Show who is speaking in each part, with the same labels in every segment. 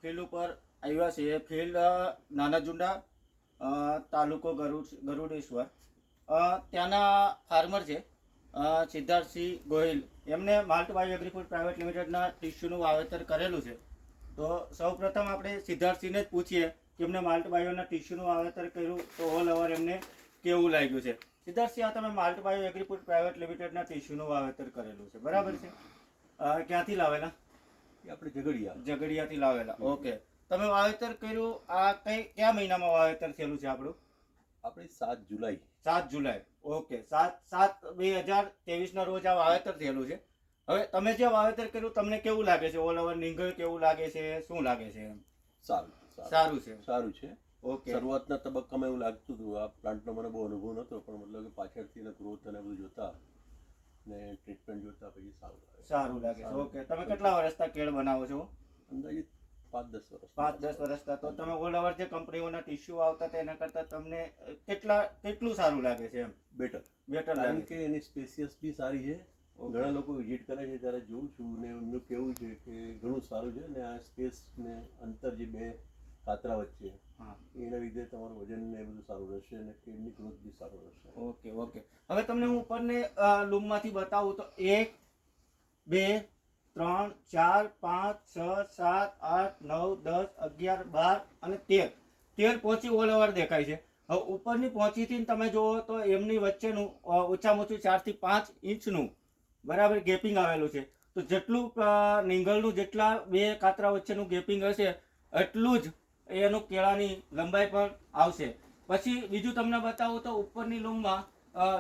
Speaker 1: Field ઉપર આવ્યા છીએ. ફિલ્ડ નાના જુંડા, તાલુકો ગરુડેશ્વર. ત્યાંના ફાર્મર છે સિદ્ધાર્થસિંહ ગોહિલ. એમને માલ્ટ બાયો એગ્રીફૂડ પ્રાઇવેટ લિમિટેડના ટીસ્યુનું વાવેતર કરેલું છે. તો સૌપ્રથમ આપણે સિદ્ધાર્થસિંહને જ પૂછીએ કે એમને માલ્ટ બાયોના ટીસ્યુનું વાવેતર કર્યું તો ઓલ ઓવર એમને કેવું લાગ્યું છે. સિદ્ધાર્થસિંહ, આ તમે માલ્ટ બાયો એગ્રીફૂડ પ્રાઇવેટ લિમિટેડના ટીસ્યુનું વાવેતર કરેલું છે, બરાબર છે? ક્યાંથી લાવેલા?
Speaker 2: આપણે
Speaker 1: ઝઘડિયાથી લાવેલા. ઓકે. તમે વાવેતર કર્યું, આ કયા મહિનામાં વાવેતર થયેલું છે આપણું?
Speaker 2: આપણે 7 જુલાઈ.
Speaker 1: 7 જુલાઈ. ઓકે. 7/7/2023 રોજ આ વાવેતર થયેલું છે. હવે તમે જે વાવેતર કર્યું તમને કેવું લાગે છે? ઓલ ઓવર નીંગળ કેવું લાગે છે? શું લાગે છે? સારું છે. ઓકે.
Speaker 2: શરૂઆતના તબક્કામાં એવું લાગતું હતું, આ પ્લાન્ટનો મને બહુ અનુભવ નહોતો, પણ મતલબ કે પાછળથી ગ્રોથ અને બધું જોતા ને ટ્રીટમેન્ટ જોતા પછી
Speaker 1: સારું લાગે છે. ઓકે. તમે કેટલા વર્ષથી કેળ બનાવો છો?
Speaker 2: અંદાજિત 5-10 વર્ષ.
Speaker 1: 5-10 વર્ષથી. તો તમે ઓલ ઓવર જે કંપનીઓના ટિશ્યુ આવતા હતા એના કરતાં તમને કેટલું સારું લાગે છે? એમ
Speaker 2: બેટર
Speaker 1: લાગે
Speaker 2: કે એની સ્પેસિયસ બી સારી છે. ઘણા લોકો વિઝિટ કરે છે ત્યારે જોઉં છું ને એમનું કેવું છે કે ઘણું સારું છે ને આ સ્પેસ ને અંતર જે બે કાતરા વચ્ચે એના લીધે તમારું વજન ને બધું સારું રહેશે અને કેળની ગ્રોથ બી સારું રહેશે.
Speaker 1: ઓકે. હવે તમને હું ઉપરને લૂમમાંથી બતાવું તો 1 2 3 4 5 6 7 8 9 10 11 12 અને 13 પહોંચી ઓલ ઓવર દેખાય છે. હવે ઉપરની પહોંચીથી તમે જુઓ તો એમની વચ્ચેનું ઓછામાં ઓછું 4 થી 5 ઇંચનું બરાબર ગેપિંગ આવેલું છે. તો જેટલું નીંગળનું જેટલા બે કાતરા વચ્ચેનું ગેપિંગ હશે એટલું જ એનું કેળાની લંબાઈ પણ આવશે. પછી બીજું તમને બતાવું તો ઉપરની લૂમમાં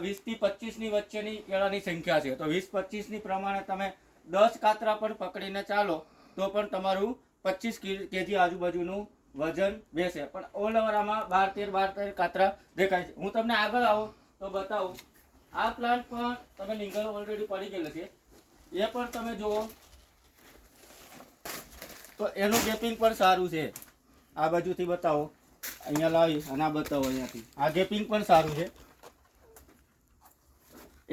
Speaker 1: 20 થી 25ની વચ્ચેની કેળાની સંખ્યા છે. તો 20-25ની પ્રમાણે તમે 10 કાતરા પણ પકડીને ચાલો તો પણ તમારું 25 કેજી આજુબાજુનું વજન બેસે. પણ ઓલ ઓવર આમાં 12-13 કાતરા દેખાય છે. હું તમને આગળ આવું તો બતાવું. આ પ્લાન્ટ પણ તમે નીંગળ ઓલરેડી પડી ગયેલ છે એ પણ તમે જુઓ તો એનું ગેપિંગ પણ સારું છે. આ બાજુથી બતાવો, અહીંયા લાવી અને આ બતાવો અહીંયાથી. આ ગેપિંગ પણ સારું છે.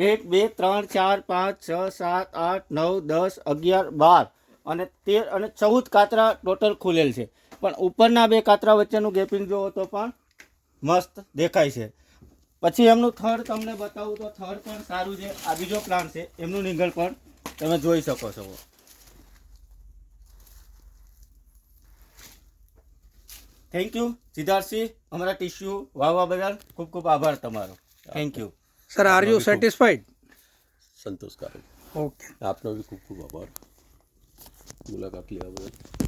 Speaker 1: 1 2 3 4 5 6 7 8 9 10 11 12 અને 13 અને 14 કાતરા ટોટલ ખુલેલ છે. પણ ઉપરના બે કાતરા વચ્ચેનું ગેપિંગ જુઓ તો પણ મસ્ત દેખાય છે. પછી એમનું થડ તમને બતાવું તો થડ પણ સારું છે. આ બીજો પ્લાન્ટ છે, એમનું નીંગળ પણ તમે જોઈ શકો છો. થેન્ક યુ સિદ્ધાર્થસિંહ, અમારા ટિશ્યુ વાવવા બદલ ખૂબ ખૂબ આભાર તમારો. Thank you
Speaker 3: sir. Are you satisfied?
Speaker 2: સંતોષકારક.
Speaker 3: ઓકે.
Speaker 2: આપનો બી ખૂબ ખૂબ આભાર મુલાકાત લેવા બદલ.